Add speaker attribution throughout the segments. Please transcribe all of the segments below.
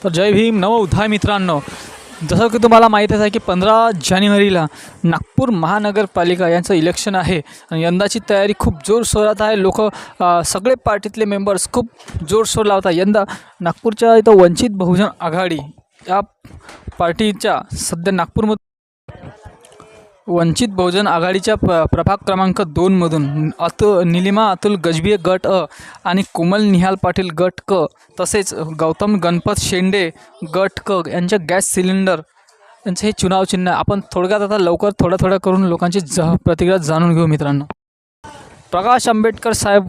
Speaker 1: तर जय भीम नव उद्धार मित्रांनो, जसं की तुम्हाला माहीतच आहे की 15 जानेवारीला नागपूर महानगरपालिका यांचं इलेक्शन आहे आणि यंदाची तयारी खूप जोरशोरात आहे. लोक सगळे पार्टीतले मेंबर्स खूप जोरशोर लावतात. यंदा नागपूरच्या इथं वंचित बहुजन आघाडी या पार्टीच्या सध्या नागपूरमध्ये वंचित बहुजन आघाडीच्या प्रभाग क्रमांक 2मधून निलिमा अतुल गजबिये गट अ आणि कोमल निहाल पाटील गट क, तसेच गौतम गणपत शेंडे गट क यांच्या गॅस सिलेंडर यांचं हे चुनाव चिन्ह आहे. आपण थोडक्यात आता लवकर थोडं करून लोकांची प्रतिक्रिया जाणून घेऊ मित्रांनो. प्रकाश आंबेडकर साहेब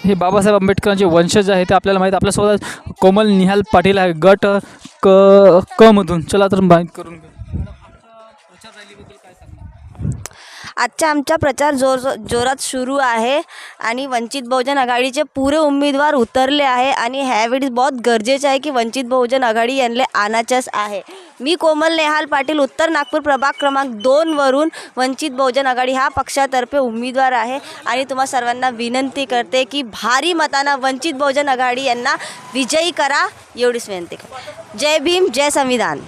Speaker 1: हे बाबासाहेब आंबेडकरांचे वंशज आहे, ते आपल्याला माहीत. आपल्यासोबत कोमल निहाल पाटील आहे गट क मधून. चला तर माहीत करून घेऊ.
Speaker 2: आजचा आमचा प्रचार जोरात सुरू आहे आणि वंचित बहुजन आघाडीचे पुरे उमेदवार उतरले आहे आणि ह्यावेळी बहुत गरजेचं आहे की वंचित बहुजन आघाडी यांना आणायचंच आहे. मी कोमल नेहाल पाटील उत्तर नागपूर प्रभाग क्रमांक 2वरून वंचित बहुजन आघाडी ह्या पक्षातर्फे उमेदवार आहे आणि तुम्हा सर्वांना विनंती करते की भारी मतांना वंचित बहुजन आघाडी यांना विजयी करा, एवढीच विनंती करते. जय भीम, जय संविधान.